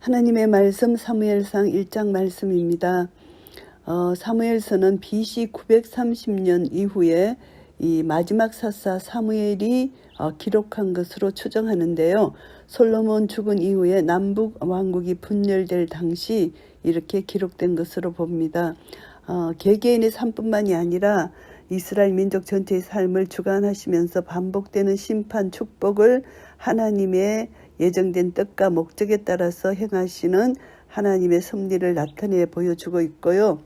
하나님의 말씀 사무엘상 1장 말씀입니다. 사무엘서는 BC 930년 이후에 이 마지막 사사 사무엘이 기록한 것으로 추정하는데요. 솔로몬 죽은 이후에 남북 왕국이 분열될 당시 이렇게 기록된 것으로 봅니다. 개개인의 삶뿐만이 아니라 이스라엘 민족 전체의 삶을 주관하시면서 반복되는 심판 축복을 하나님의 예정된 뜻과 목적에 따라서 행하시는 하나님의 섭리를 나타내 보여주고 있고요.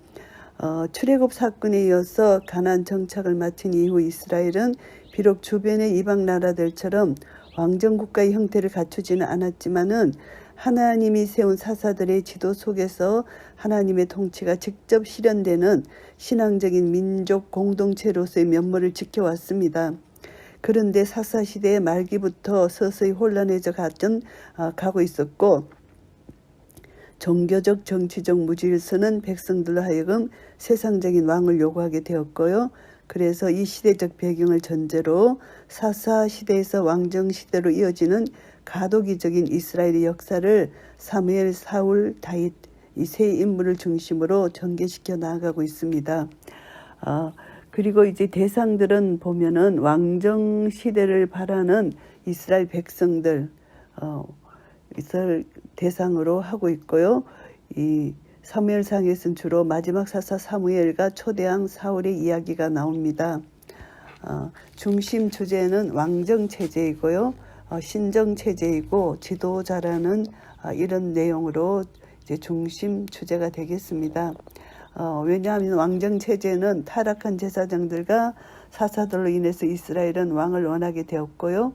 출애굽 사건에 이어서 가나안 정착을 마친 이후 이스라엘은 비록 주변의 이방 나라들처럼 왕정국가의 형태를 갖추지는 않았지만은 하나님이 세운 사사들의 지도 속에서 하나님의 통치가 직접 실현되는 신앙적인 민족 공동체로서의 면모를 지켜왔습니다. 그런데 사사시대의 말기부터 서서히 혼란해져 가고 있었고 종교적 정치적 무질서는 백성들로 하여금 세상적인 왕을 요구하게 되었고요. 그래서 이 시대적 배경을 전제로 사사시대에서 왕정시대로 이어지는 가도기적인 이스라엘의 역사를 사무엘, 사울, 다윗 이 세 인물을 중심으로 전개시켜 나아가고 있습니다. 그리고 이제 대상들은 보면은 왕정 시대를 바라는 이스라엘 백성들 이스라엘 대상으로 하고 있고요. 이 사무엘상에서는 주로 마지막 사사 사무엘과 초대왕 사울의 이야기가 나옵니다. 중심 주제는 왕정 체제이고요. 신정 체제이고 지도자라는 이런 내용으로 이제 중심 주제가 되겠습니다. 왜냐하면 왕정 체제는 타락한 제사장들과 사사들로 인해서 이스라엘은 왕을 원하게 되었고요.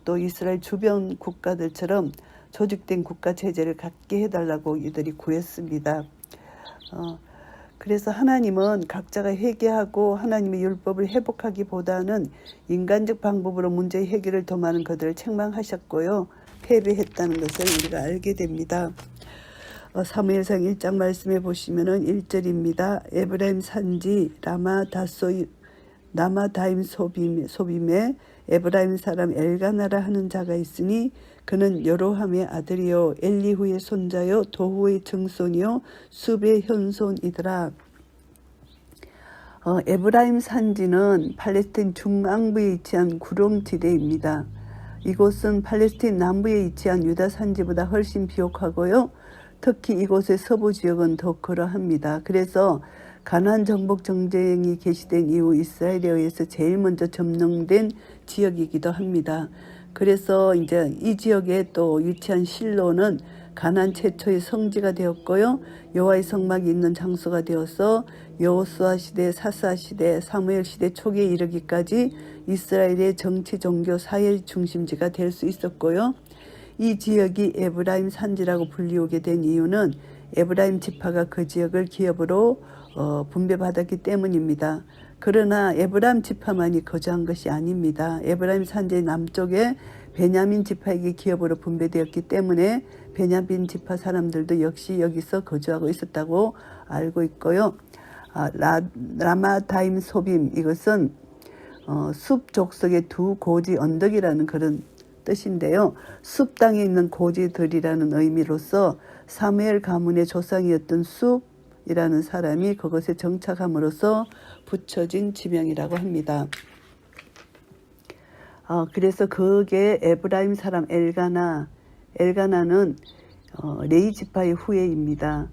또 이스라엘 주변 국가들처럼 조직된 국가 체제를 갖게 해달라고 이들이 구했습니다. 그래서 하나님은 각자가 회개하고 하나님의 율법을 회복하기보다는 인간적 방법으로 문제의 해결을 도모하는 그들을 책망하셨고요. 패배했다는 것을 우리가 알게 됩니다. 사무엘상 1장 말씀해 보시면은 1절입니다. 에브라임 산지 라마다임 소빔에 에브라임 사람 엘가나라 하는 자가 있으니 그는 여로함의 아들이요 엘리후의 손자요 도후의 증손이요 숲의 현손이더라. 에브라임 산지는 팔레스타인 중앙부에 위치한 구룡지대입니다. 이곳은 팔레스타인 남부에 위치한 유다 산지보다 훨씬 비옥하고요. 특히 이곳의 서부 지역은 더 그러합니다. 그래서 가나안 정복 전쟁이 개시된 이후 이스라엘에 의해서 제일 먼저 점령된 지역이기도 합니다. 그래서 이제 이 지역에 또 위치한 실로는 가나안 최초의 성지가 되었고요. 여호와의 성막이 있는 장소가 되어서 여호수아 시대, 사사 시대, 사무엘 시대 초기에 이르기까지 이스라엘의 정치, 종교, 사회 중심지가 될 수 있었고요. 이 지역이 에브라임 산지라고 불리우게 된 이유는 에브라임 지파가 그 지역을 기업으로 분배받았기 때문입니다. 그러나 에브라임 지파만이 거주한 것이 아닙니다. 에브라임 산지의 남쪽에 베냐민 지파에게 기업으로 분배되었기 때문에 베냐민 지파 사람들도 역시 여기서 거주하고 있었다고 알고 있고요. 라마다임 소빔 이것은 숲 족속의 두 고지 언덕이라는 그런 뜻인데요. 숲 땅에 있는 고지들이라는 의미로서 사무엘 가문의 조상이었던 숲이라는 사람이 그것에 정착함으로써 붙여진 지명이라고 합니다. 그래서 그게 에브라임 사람 엘가나는 레위 지파의 후예입니다.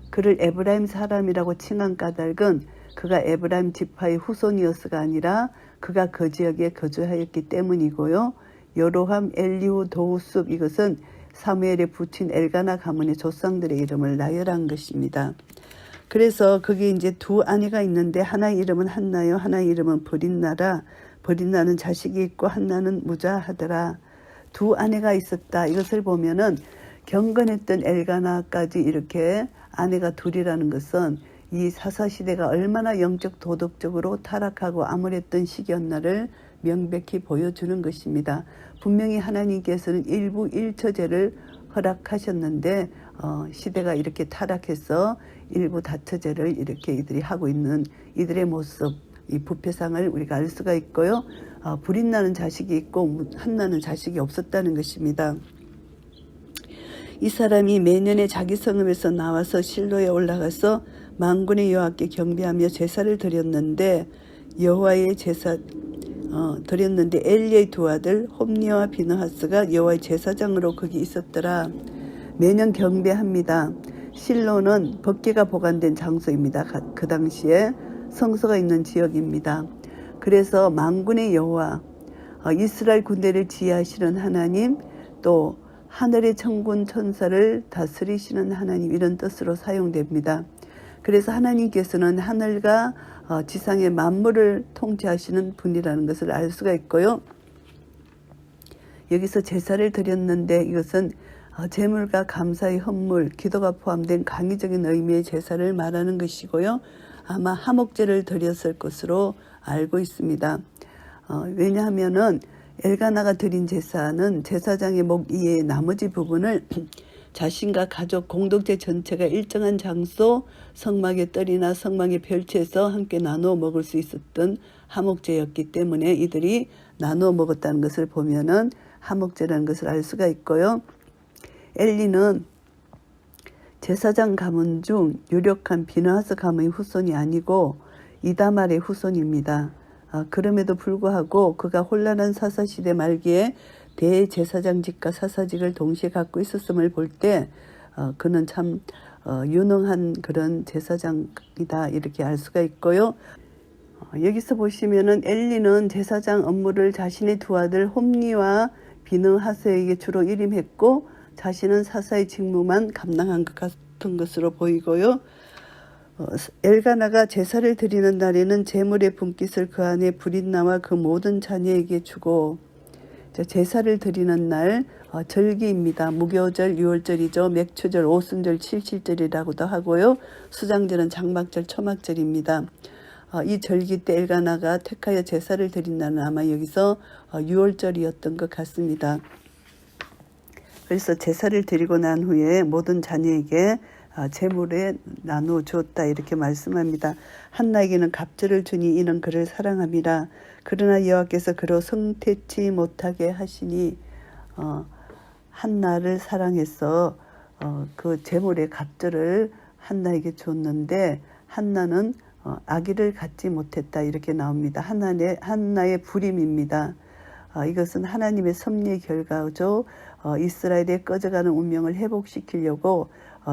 그를 에브라임 사람이라고 칭한 까닭은 그가 에브라임 지파의 후손이었어가 아니라 그가 그 지역에 거주하였기 때문이고요. 여로함, 엘리후, 도우숲 이것은 사무엘에 붙인 엘가나 가문의 조상들의 이름을 나열한 것입니다. 그래서 거기 이제 두 아내가 있는데 하나의 이름은 한나요, 하나의 이름은 브릿나라. 브릿나는 자식이 있고 한나는 무자하더라. 두 아내가 있었다. 이것을 보면은 경건했던 엘가나까지 이렇게 아내가 둘이라는 것은 이 사사시대가 얼마나 영적 도덕적으로 타락하고 암울했던 시기였나를 명백히 보여주는 것입니다. 분명히 하나님께서는 일부 일처제를 허락하셨는데 시대가 이렇게 타락해서 일부 다처제를 이렇게 이들이 하고 있는 이들의 모습, 이 부패상을 우리가 알 수가 있고요. 브릿나는 자식이 있고 한나는 자식이 없었다는 것입니다. 이 사람이 매년에 자기 성읍에서 나와서 실로에 올라가서 만군의 여호와께 경배하며 제사를 드렸는데 여호와의 제사 드렸는데 엘리의 두 아들 홈니와 비느하스가 여호와의 제사장으로 거기 있었더라. 매년 경배합니다. 실로는 법궤가 보관된 장소입니다. 그 당시에 성소가 있는 지역입니다. 그래서 만군의 여호와, 이스라엘 군대를 지휘하시는 하나님, 또 하늘의 천군 천사를 다스리시는 하나님, 이런 뜻으로 사용됩니다. 그래서 하나님께서는 하늘과 지상의 만물을 통치하시는 분이라는 것을 알 수가 있고요. 여기서 제사를 드렸는데 이것은 제물과 감사의 헌물, 기도가 포함된 강의적인 의미의 제사를 말하는 것이고요. 아마 하목제를 드렸을 것으로 알고 있습니다. 왜냐하면은 엘가나가 드린 제사는 제사장의 목 이외의 나머지 부분을 자신과 가족 공동체 전체가 일정한 장소 성막의 뜰이나 성막의 별채에서 함께 나누어 먹을 수 있었던 하목제였기 때문에 이들이 나누어 먹었다는 것을 보면은 하목제라는 것을 알 수가 있고요. 엘리는 제사장 가문 중 유력한 비느하스 가문의 후손이 아니고 이다말의 후손입니다. 그럼에도 불구하고 그가 혼란한 사사시대 말기에 대제사장직과 사사직을 동시에 갖고 있었음을 볼 때 그는 참 유능한 그런 제사장이다 이렇게 알 수가 있고요. 여기서 보시면은 엘리는 제사장 업무를 자신의 두 아들 홈니와 비느하스에게 주로 일임했고 자신은 사사의 직무만 감당한 것 같은 것으로 보이고요. 엘가나가 제사를 드리는 날에는 제물의 분깃을 그 안에 브릿나와 그 모든 자녀에게 주고, 제사를 드리는 날 절기입니다. 무교절, 유월절이죠. 맥추절, 오순절, 칠칠절이라고도 하고요. 수장절은 장막절, 초막절입니다. 이 절기 때 엘가나가 택하여 제사를 드린 날은 아마 여기서 유월절이었던 것 같습니다. 그래서 제사를 드리고 난 후에 모든 자녀에게 제물에 나누어 주었다 이렇게 말씀합니다. 한나에게는 갑절을 주니 이는 그를 사랑함이라. 그러나 여호와께서 그로 성태치 못하게 하시니 한나를 사랑해서 그 제물의 갑절을 한나에게 줬는데 한나는 아기를 갖지 못했다 이렇게 나옵니다. 한나의 불임입니다. 이것은 하나님의 섭리의 결과죠. 이스라엘의 꺼져가는 운명을 회복시키려고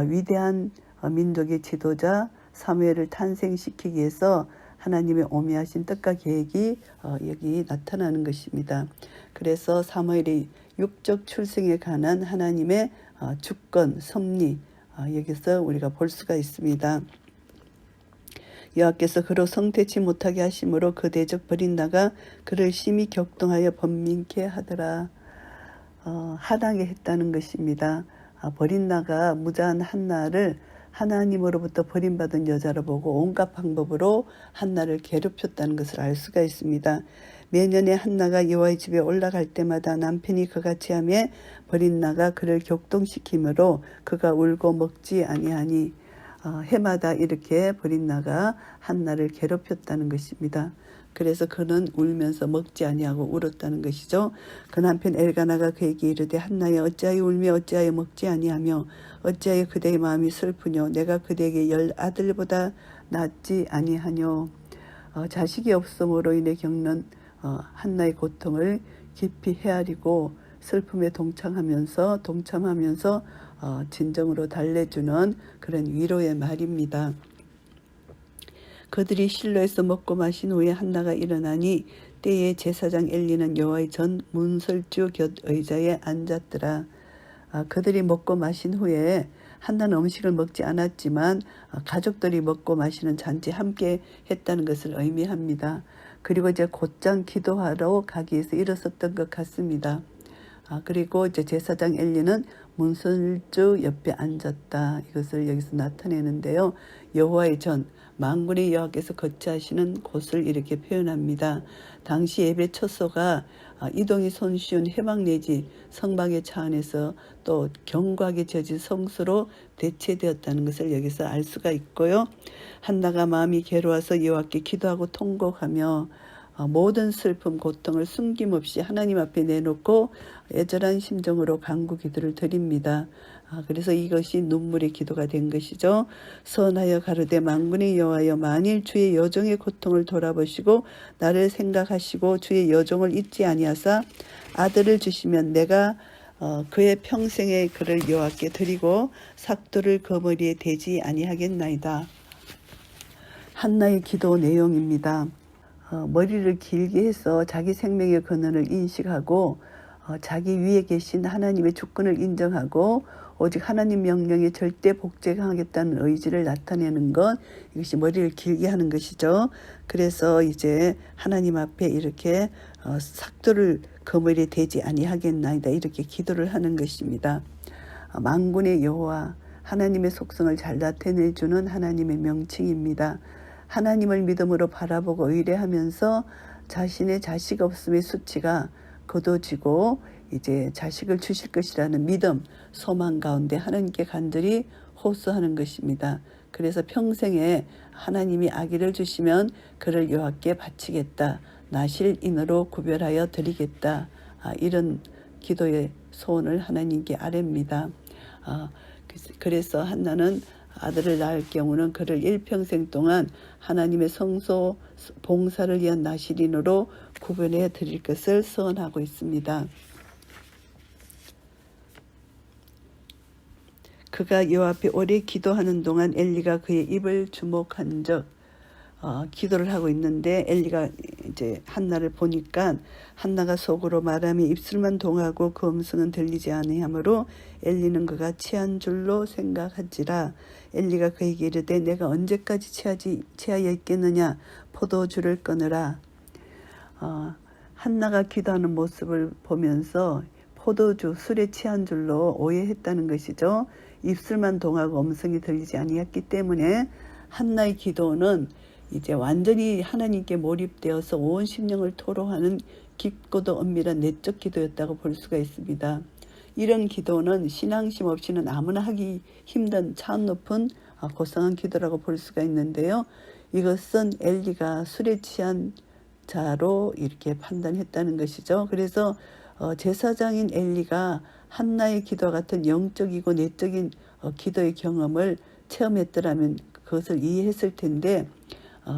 위대한 민족의 지도자 사무엘을 탄생시키기 위해서 하나님의 오묘하신 뜻과 계획이 여기 나타나는 것입니다. 그래서 사무엘의 육적 출생에 관한 하나님의 주권, 섭리 여기서 우리가 볼 수가 있습니다. 여호와께서 그로 성태치 못하게 하심으로 그 대적 버린나가 그를 심히 격동하여 번민케 하더라. 하나게 했다는 것입니다. 버린나가 무자한 한나를 하나님으로부터 버림받은 여자로 보고 온갖 방법으로 한나를 괴롭혔다는 것을 알 수가 있습니다. 매년에 한나가 여호와의 집에 올라갈 때마다 남편이 그같이 하며 버린나가 그를 격동시키므로 그가 울고 먹지 아니하니 해마다 이렇게 버린나가 한나를 괴롭혔다는 것입니다. 그래서 그는 울면서 먹지 아니하고 울었다는 것이죠. 그 남편 엘가나가 그에게 이르되 한나여 어찌하여 울며 어찌하여 먹지 아니하며 어찌하여 그대의 마음이 슬프뇨 내가 그대에게 10 아들보다 낫지 아니하뇨. 자식이 없음으로 인해 겪는 한나의 고통을 깊이 헤아리고 슬픔에 동참하면서 진정으로 달래주는 그런 위로의 말입니다. 그들이 실로에서 먹고 마신 후에 한나가 일어나니 때에 제사장 엘리는 여호와의 전 문설주 곁 의자에 앉았더라. 그들이 먹고 마신 후에 한나는 음식을 먹지 않았지만 가족들이 먹고 마시는 잔치 함께 했다는 것을 의미합니다. 그리고 이제 곧장 기도하러 가기 위해서 일어섰던 것 같습니다. 그리고 이제 제사장 엘리는 문설주 옆에 앉았다. 이것을 여기서 나타내는데요. 여호와의 전, 만군의 여호와께서 거처하시는 곳을 이렇게 표현합니다. 당시 예배 처소가 이동이 손쉬운 해방 내지 성막의 차 안에서 또 견고하게 지어진 성수로 대체되었다는 것을 여기서 알 수가 있고요. 한나가 마음이 괴로워서 여호와께 기도하고 통곡하며 모든 슬픔, 고통을 숨김없이 하나님 앞에 내놓고 애절한 심정으로 간구 기도를 드립니다. 그래서 이것이 눈물의 기도가 된 것이죠. 선하여 가로되 만군의 여호와여, 만일 주의 여종의 고통을 돌아보시고 나를 생각하시고 주의 여종을 잊지 아니하사 아들을 주시면 내가 그의 평생의 그를 여호와께 드리고 삭도를 그 머리에 대지 아니하겠나이다. 한나의 기도 내용입니다. 머리를 길게 해서 자기 생명의 근원을 인식하고 자기 위에 계신 하나님의 주권을 인정하고 오직 하나님 명령에 절대 복종하겠다는 의지를 나타내는 것, 이것이 머리를 길게 하는 것이죠. 그래서 이제 하나님 앞에 이렇게 삭도를 그 머리에 대지 아니하겠나이다, 이렇게 기도를 하는 것입니다. 만군의 여호와, 하나님의 속성을 잘 나타내주는 하나님의 명칭입니다. 하나님을 믿음으로 바라보고 의뢰하면서 자신의 자식 없음의 수치가 거둬지고 이제 자식을 주실 것이라는 믿음, 소망 가운데 하나님께 간절히 호소하는 것입니다. 그래서 평생에 하나님이 아기를 주시면 그를 여호와께 바치겠다, 나실인으로 구별하여 드리겠다, 이런 기도의 소원을 하나님께 아뢰입니다. 그래서 한나는 아들을 낳을 경우는 그를 일평생 동안 하나님의 성소 봉사를 위한 나실인으로 구별해 드릴 것을 서원하고 있습니다. 그가 여호와 앞에 오래 기도하는 동안 엘리가 그의 입을 주목한 적, 기도를 하고 있는데 엘리가 이제 한나를 보니까 한나가 속으로 말하며 입술만 동하고 그 음성은 들리지 아니하므로 엘리는 그가 취한 줄로 생각하지라. 엘리가 그에게 이르되 내가 언제까지 취하여 있겠느냐, 포도주를 끊으라. 한나가 기도하는 모습을 보면서 포도주, 술에 취한 줄로 오해했다는 것이죠. 입술만 동하고 음성이 들리지 아니했기 때문에 한나의 기도는 이제 완전히 하나님께 몰입되어서 온 심령을 토로하는 깊고도 엄밀한 내적 기도였다고 볼 수가 있습니다. 이런 기도는 신앙심 없이는 아무나 하기 힘든 차원 높은 고상한 기도라고 볼 수가 있는데요. 이것은 엘리가 술에 취한 자로 이렇게 판단했다는 것이죠. 그래서 제사장인 엘리가 한나의 기도와 같은 영적이고 내적인 기도의 경험을 체험했더라면 그것을 이해했을 텐데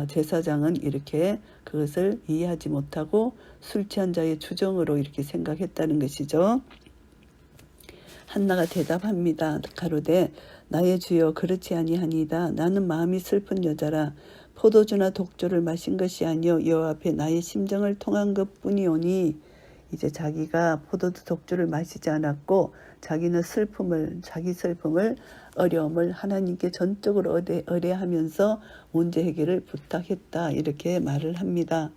제사장은 이렇게 그것을 이해하지 못하고 술 취한 자의 주정으로 이렇게 생각했다는 것이죠. 한나가 대답합니다. 가로되 나의 주여 그렇지 아니하니이다. 나는 마음이 슬픈 여자라. 포도주나 독주를 마신 것이 아니요 여호와 앞에 나의 심정을 통한 것뿐이오니. 이제 자기가 포도주 독주를 마시지 않았고 자기는 자기 슬픔을 어려움을 하나님께 전적으로 의뢰하면서 문제 해결을 부탁했다, 이렇게 말을 합니다.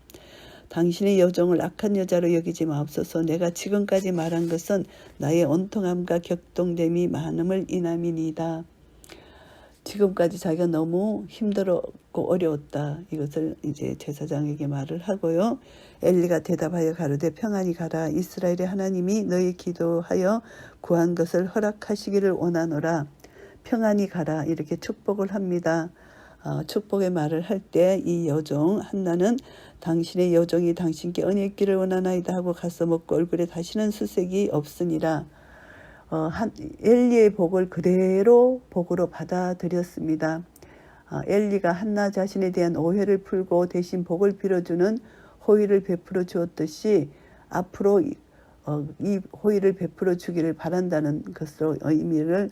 당신의 여종을 악한 여자로 여기지 마옵소서. 내가 지금까지 말한 것은 나의 온통함과 격동됨이 많음을 인함이니이다. 지금까지 자기가 너무 힘들었고 어려웠다, 이것을 이제 제사장에게 말을 하고요. 엘리가 대답하여 가로되 평안히 가라. 이스라엘의 하나님이 너희 기도하여 구한 것을 허락하시기를 원하노라. 평안히 가라, 이렇게 축복을 합니다. 축복의 말을 할 때 이 여종 한나는 당신의 여종이 당신께 은혜 있기를 원하나이다 하고 가서 먹고 얼굴에 다시는 수색이 없으니라. 엘리의 복을 그대로 복으로 받아들였습니다. 엘리가 한나 자신에 대한 오해를 풀고 대신 복을 빌어주는 호의를 베풀어 주었듯이 앞으로 이 호의를 베풀어 주기를 바란다는 것으로 의미를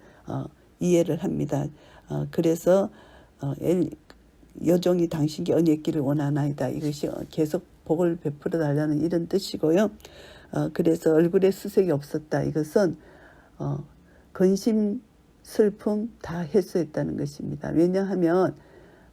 이해를 합니다. 그래서 여종이 당신께 은혜 있기를 원하나이다, 이것이 계속 복을 베풀어 달라는 이런 뜻이고요. 그래서 얼굴에 수색이 없었다, 이것은 근심, 슬픔 다 해소했다는 것입니다. 왜냐하면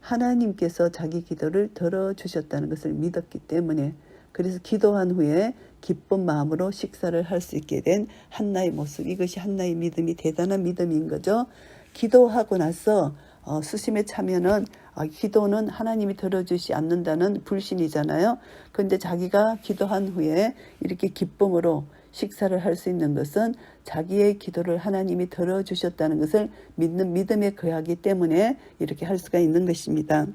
하나님께서 자기 기도를 들어주셨다는 것을 믿었기 때문에, 그래서 기도한 후에 기쁜 마음으로 식사를 할 수 있게 된 한나의 모습, 이것이 한나의 믿음이 대단한 믿음인 거죠. 기도하고 나서 수심에 차면은 기도는 하나님이 들어주지 않는다는 불신이잖아요. 그런데 자기가 기도한 후에 이렇게 기쁨으로 식사를 할 수 있는 것은 자기의 기도를 하나님이 들어주셨다는 것을 믿는 믿음에 거하기 때문에 이렇게 할 수가 있는 것입니다.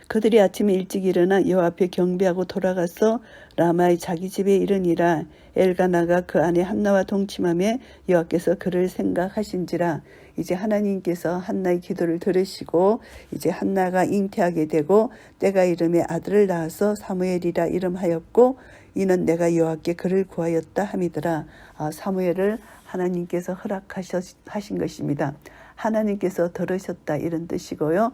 그들이 아침에 일찍 일어나 여호와 앞에 경배하고 돌아가서 라마의 자기 집에 이르니라. 엘가나가 그 안에 한나와 동침하며 여호와께서 그를 생각하신지라. 이제 하나님께서 한나의 기도를 들으시고 이제 한나가 잉태하게 되고 때가 이름에 아들을 낳아서 사무엘이라 이름하였고 이는 내가 여호와께 그를 구하였다 함이더라. 사무엘을 하나님께서 허락하신 것입니다. 하나님께서 들으셨다 이런 뜻이고요.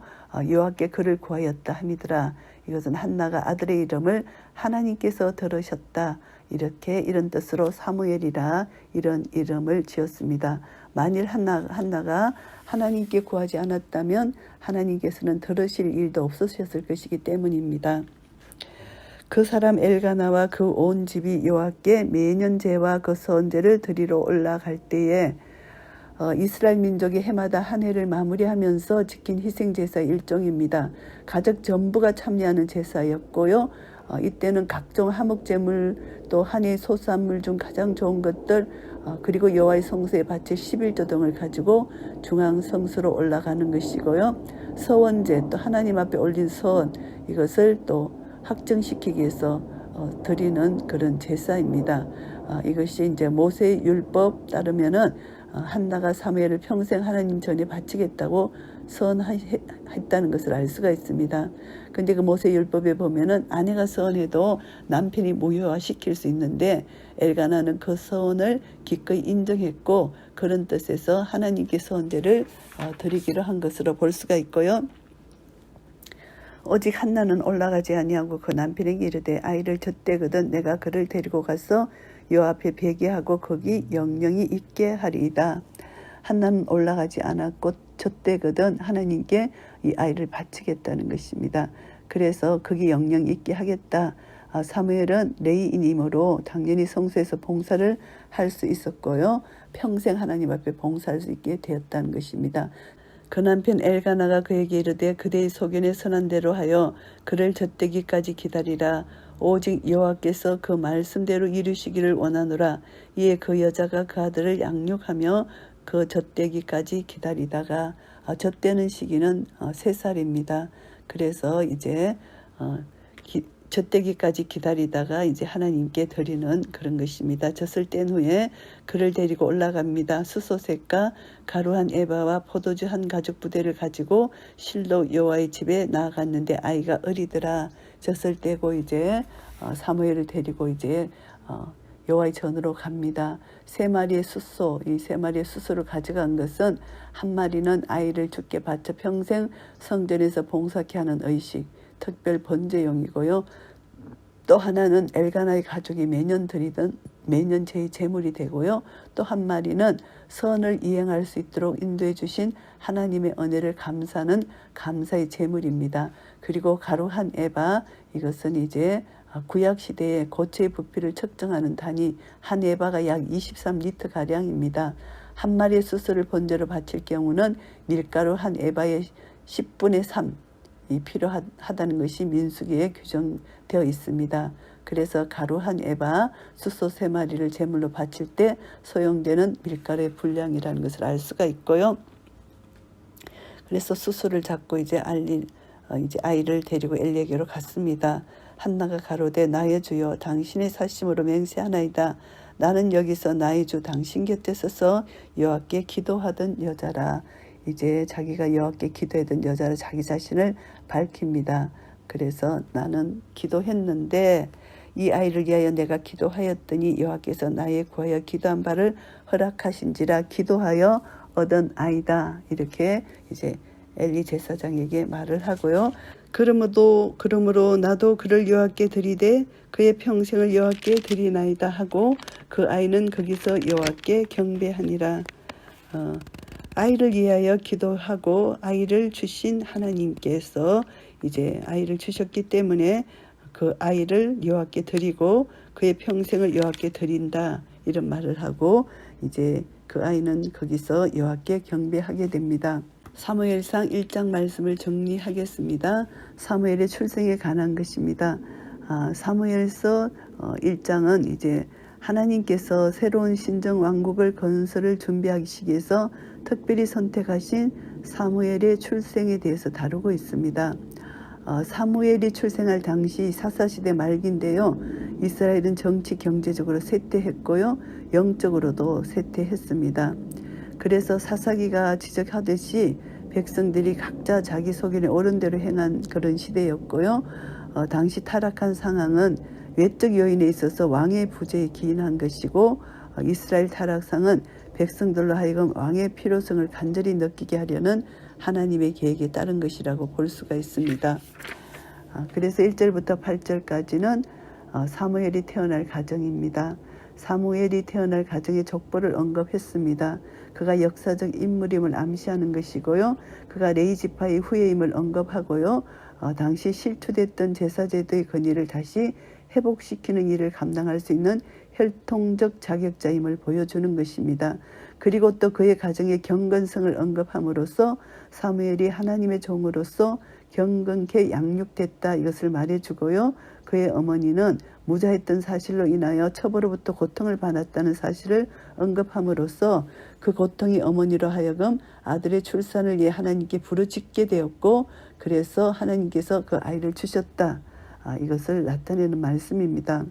여호와께 그를 구하였다 함이더라. 이것은 한나가 아들의 이름을 하나님께서 들으셨다 이런 뜻으로 사무엘이라 이런 이름을 지었습니다. 만일 한나가 하나님께 구하지 않았다면 하나님께서는 들으실 일도 없으셨을 것이기 때문입니다. 그 사람 엘가나와 그 온 집이 여호와께 매년 제와 그 선제를 드리러 올라갈 때에 이스라엘 민족이 해마다 한 해를 마무리하면서 지킨 희생제사 일종입니다. 가족 전부가 참여하는 제사였고요. 이때는 각종 화목제물 또 한 해 소산물 중 가장 좋은 것들 그리고 여호와의 성소에 바칠 11조 등을 가지고 중앙 성소로 올라가는 것이고요. 서원제 또 하나님 앞에 올린 서원 이것을 또 확정시키기 위해서 드리는 그런 제사입니다. 이것이 이제 모세의 율법 따르면은 한나가 사무엘을 평생 하나님 전에 바치겠다고 선했다는 것을 알 수가 있습니다. 근데 그 모세 율법에 보면은 아내가 서원해도 남편이 무효화시킬 수 있는데 엘가나는 그 서원을 기꺼이 인정했고 그런 뜻에서 하나님께 서원제를 드리기로 한 것으로 볼 수가 있고요. 오직 한나는 올라가지 아니하고 그 남편에게 이르되 아이를 젖대거든 내가 그를 데리고 가서 여호와 앞에 배기하고 거기 영영이 있게 하리이다. 한나는 올라가지 않았고 젖대거든 하나님께 이 아이를 바치겠다는 것입니다. 그래서 거기 영영이 있게 하겠다. 사무엘은 레위인이므로 당연히 성소에서 봉사를 할 수 있었고요. 평생 하나님 앞에 봉사할 수 있게 되었다는 것입니다. 그 남편 엘가나가 그에게 이르되 그대의 소견에 선한 대로 하여 그를 젖대기까지 기다리라. 오직 여호와께서 그 말씀대로 이루시기를 원하노라. 이에 그 여자가 그 아들을 양육하며 그 젖대기까지 기다리다가 젖대는 시기는 3살입니다. 그래서 이제 젖대기까지 기다리다가 이제 하나님께 드리는 그런 것입니다. 젖을 뗀 후에 그를 데리고 올라갑니다. 수소색과 가루 한 에바와 포도주 한 가죽 부대를 가지고 실로 여호와의 집에 나아갔는데 아이가 어리더라. 젖을 떼고 이제 사무엘을 데리고 이제 여호와의 전으로 갑니다. 3마리의 숫소, 이 3마리의 숫소를 가져간 것은 한 마리는 아이를 주께 바쳐 평생 성전에서 봉사케 하는 의식, 특별 번제용이고요. 또 하나는 엘가나의 가족이 매년 드리던 매년 제 제물이 되고요. 또 한 마리는 선을 이행할 수 있도록 인도해 주신 하나님의 은혜를 감사하는 감사의 제물입니다. 그리고 가루 한 에바 이것은 이제 구약 시대의 고체의 부피를 측정하는 단위 한 에바가 약 23리터 가량입니다. 한 마리의 수소를 번제로 바칠 경우는 밀가루 한 에바의 10분의 3이 필요하다는 것이 민수기에 규정되어 있습니다. 그래서 가루 한 에바, 수소 3마리를 제물로 바칠 때 소용되는 밀가루의 분량이라는 것을 알 수가 있고요. 그래서 수소를 잡고 이제 아이를 데리고 엘리에게로 갔습니다. 한나가 가로되 나의 주여 당신의 사심으로 맹세하나이다. 나는 여기서 나의 주 당신 곁에 서서 여호와께 기도하던 여자라. 이제 자기가 여호와께 기도하던 여자라 자기 자신을 밝힙니다. 그래서 나는 기도했는데 이 아이를 위하여 내가 기도하였더니 여호와께서 나의 구하여 기도한 바를 허락하신지라 기도하여 얻은 아이다. 이렇게 이제 엘리 제사장에게 말을 하고요. 그러므로 나도 그를 여호와께 드리되 그의 평생을 여호와께 드리나이다 하고 그 아이는 거기서 여호와께 경배하니라. 아이를 위하여 기도하고 아이를 주신 하나님께서 이제 아이를 주셨기 때문에 그 아이를 여호와께 드리고 그의 평생을 여호와께 드린다 이런 말을 하고 이제 그 아이는 거기서 여호와께 경배하게 됩니다. 사무엘상 1장 말씀을 정리하겠습니다. 사무엘의 출생에 관한 것입니다. 사무엘서 1장은 이제 하나님께서 새로운 신정 왕국을 건설을 준비하기 위해서 특별히 선택하신 사무엘의 출생에 대해서 다루고 있습니다. 사무엘이 출생할 당시 사사시대 말기인데요. 이스라엘은 정치 경제적으로 쇠퇴했고요. 영적으로도 쇠퇴했습니다. 그래서 사사기가 지적하듯이 백성들이 각자 자기 소견에 옳은 대로 행한 그런 시대였고요. 당시 타락한 상황은 외적 요인에 있어서 왕의 부재에 기인한 것이고, 이스라엘 타락상은 백성들로 하여금 왕의 필요성을 간절히 느끼게 하려는 하나님의 계획에 따른 것이라고 볼 수가 있습니다. 그래서 1절부터 8절까지는 사무엘이 태어날 가정입니다. 사무엘이 태어날 가정의 족보를 언급했습니다. 그가 역사적 인물임을 암시하는 것이고요. 그가 레위 지파의 후예임을 언급하고요. 당시 실추됐던 제사제도의 권위를 다시 회복시키는 일을 감당할 수 있는 혈통적 자격자임을 보여주는 것입니다. 그리고 또 그의 가정의 경건성을 언급함으로써 사무엘이 하나님의 종으로서 경건케 양육됐다, 이것을 말해주고요. 그의 어머니는 무자했던 사실로 인하여 첩으로부터 고통을 받았다는 사실을 언급함으로써 그 고통이 어머니로 하여금 아들의 출산을 위해 하나님께 부르짖게 되었고, 그래서 하나님께서 그 아이를 주셨다, 이것을 나타내는 말씀입니다.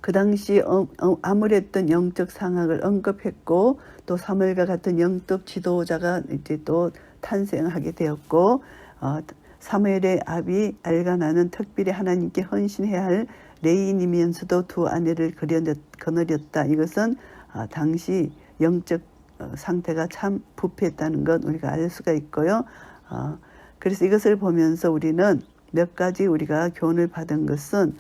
그 당시 암울했던 영적 상황을 언급했고, 또 사무엘과 같은 영적 지도자가 이제 또 탄생하게 되었고, 사무엘의 아비 엘가나는 특별히 하나님께 헌신해야 할 레인이면서도 두 아내를 거느렸다. 이것은 당시 영적 상태가 참 부패했다는 것 우리가 알 수가 있고요. 그래서 이것을 보면서 우리는 몇 가지 우리가 교훈을 받은 것은,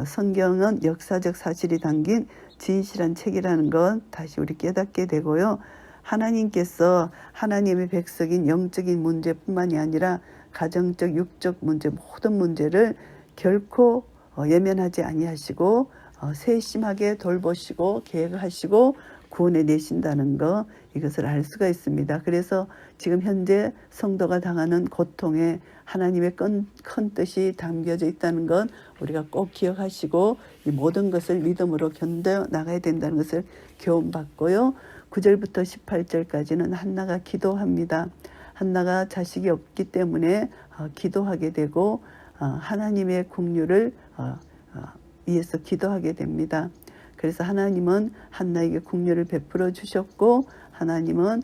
성경은 역사적 사실이 담긴 진실한 책이라는 것 다시 우리 깨닫게 되고요. 하나님께서 하나님의 백성인 영적인 문제뿐만이 아니라 가정적, 육적 문제, 모든 문제를 결코 예면하지 아니하시고 세심하게 돌보시고 계획하시고 구원해 내신다는 것, 이것을 알 수가 있습니다. 그래서 지금 현재 성도가 당하는 고통에 하나님의 큰 뜻이 담겨져 있다는 것 우리가 꼭 기억하시고 이 모든 것을 믿음으로 견뎌 나가야 된다는 것을 교훈받고요. 9절부터 18절까지는 한나가 기도합니다. 한나가 자식이 없기 때문에 기도하게 되고 하나님의 긍휼을 위해서 기도하게 됩니다. 그래서 하나님은 한나에게 긍휼을 베풀어 주셨고, 하나님은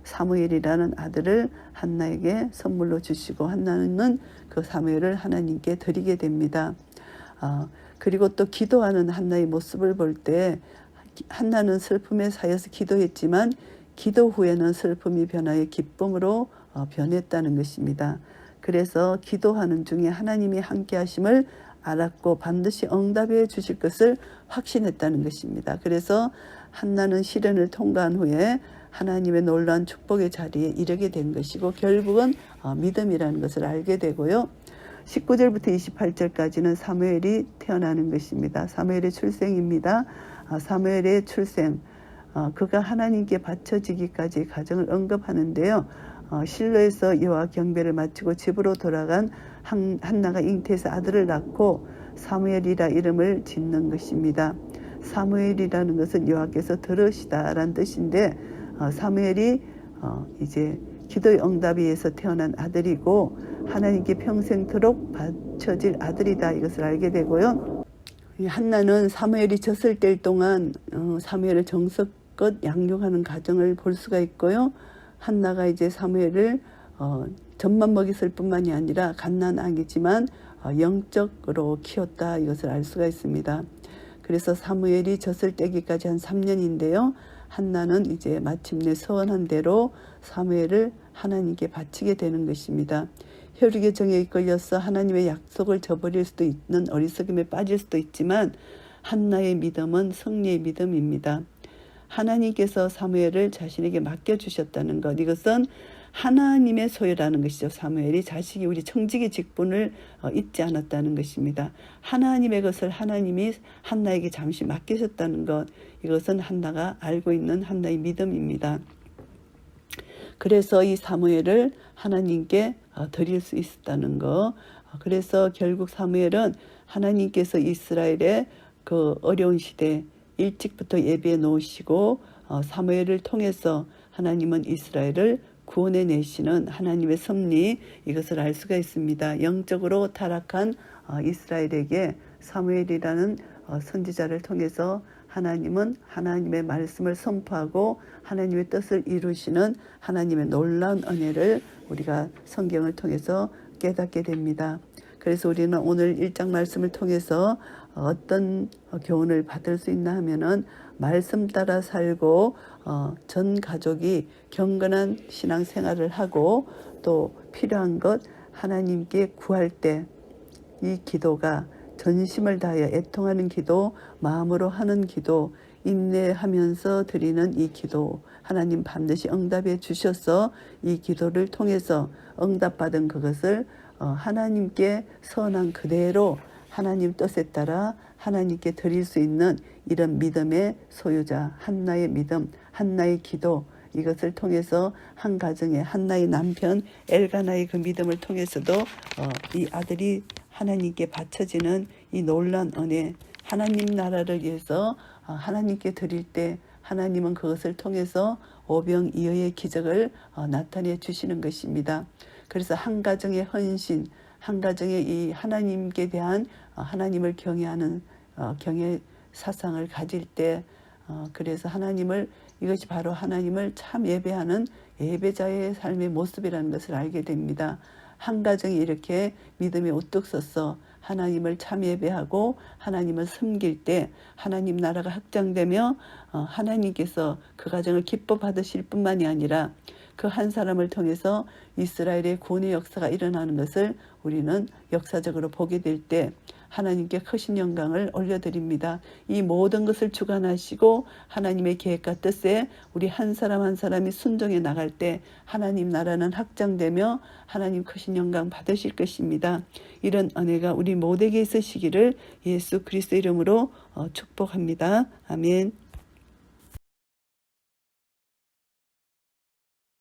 사무엘이라는 아들을 한나에게 선물로 주시고, 한나는 그 사무엘을 하나님께 드리게 됩니다. 그리고 또 기도하는 한나의 모습을 볼 때 한나는 슬픔에 쌓여서 기도했지만 기도 후에는 슬픔이 변하여 기쁨으로 변했다는 것입니다. 그래서 기도하는 중에 하나님이 함께 하심을 알았고 반드시 응답해 주실 것을 확신했다는 것입니다. 그래서 한나는 시련을 통과한 후에 하나님의 놀라운 축복의 자리에 이르게 된 것이고, 결국은 믿음이라는 것을 알게 되고요. 19절부터 28절까지는 사무엘이 태어나는 것입니다. 사무엘의 출생입니다. 사무엘의 출생, 그가 하나님께 바쳐지기까지 과정을 언급하는데요. 실로에서 여호와 경배를 마치고 집으로 돌아간 한나가 잉태해서 아들을 낳고 사무엘이라 이름을 짓는 것입니다. 사무엘이라는 것은 여호와께서 들으시다라는 뜻인데, 사무엘이 이제 기도의 응답에 의해서 태어난 아들이고 하나님께 평생토록 바쳐질 아들이다, 이것을 알게 되고요. 한나는 사무엘이 졌을 때 동안 사무엘을 정성껏 양육하는 과정을 볼 수가 있고요. 한나가 이제 사무엘을 젖만 먹였을 뿐만이 아니라 갓난아기지만 영적으로 키웠다, 이것을 알 수가 있습니다. 그래서 사무엘이 졌을 때기까지 한 3년인데요. 한나는 이제 마침내 서원한 대로 사무엘을 하나님께 바치게 되는 것입니다. 혈육의 정에 이끌려서 하나님의 약속을 저버릴 수도 있는 어리석음에 빠질 수도 있지만 한나의 믿음은 승리의 믿음입니다. 하나님께서 사무엘을 자신에게 맡겨주셨다는 것, 이것은 하나님의 소유라는 것이죠. 사무엘이 자식이 우리 청지기 직분을 잊지 않았다는 것입니다. 하나님의 것을 하나님이 한나에게 잠시 맡기셨다는 것, 이것은 한나가 알고 있는 한나의 믿음입니다. 그래서 이 사무엘을 하나님께 드릴 수 있었다는 것, 그래서 결국 사무엘은 하나님께서 이스라엘의 그 어려운 시대 일찍부터 예비해 놓으시고 사무엘을 통해서 하나님은 이스라엘을 구원해 내시는 하나님의 섭리, 이것을 알 수가 있습니다. 영적으로 타락한 이스라엘에게 사무엘이라는 선지자를 통해서 하나님은 하나님의 말씀을 선포하고 하나님의 뜻을 이루시는 하나님의 놀라운 은혜를 우리가 성경을 통해서 깨닫게 됩니다. 그래서 우리는 오늘 1장 말씀을 통해서 어떤 교훈을 받을 수 있나 하면은, 말씀 따라 살고 전 가족이 경건한 신앙생활을 하고 또 필요한 것 하나님께 구할 때 이 기도가 전심을 다하여 애통하는 기도, 마음으로 하는 기도, 인내하면서 드리는 이 기도, 하나님 반드시 응답해 주셔서 이 기도를 통해서 응답받은 그것을 하나님께 선한 그대로 하나님 뜻에 따라 하나님께 드릴 수 있는 이런 믿음의 소유자, 한나의 믿음, 한나의 기도, 이것을 통해서 한 가정의 한나의 남편 엘가나의 그 믿음을 통해서도 이 아들이 하나님께 바쳐지는 이 놀라운 은혜, 하나님 나라를 위해서 하나님께 드릴 때 하나님은 그것을 통해서 오병이어의 기적을 나타내 주시는 것입니다. 그래서 한 가정의 헌신, 한 가정의 이 하나님께 대한 하나님을 경외하는 경외 사상을 가질 때, 그래서 하나님을, 이것이 바로 하나님을 참 예배하는 예배자의 삶의 모습이라는 것을 알게 됩니다. 한 가정이 이렇게 믿음에 우뚝 서서 하나님을 참 예배하고 하나님을 섬길 때 하나님 나라가 확장되며 하나님께서 그 가정을 기뻐 받으실 뿐만이 아니라 그 한 사람을 통해서 이스라엘의 구원의 역사가 일어나는 것을 우리는 역사적으로 보게 될 때 하나님께 크신 영광을 올려드립니다. 이 모든 것을 주관하시고 하나님의 계획과 뜻에 우리 한 사람 한 사람이 순종해 나갈 때 하나님 나라는 확장되며 하나님 크신 영광 받으실 것입니다. 이런 은혜가 우리 모두에게 있으시기를 예수 그리스도 이름으로 축복합니다. 아멘.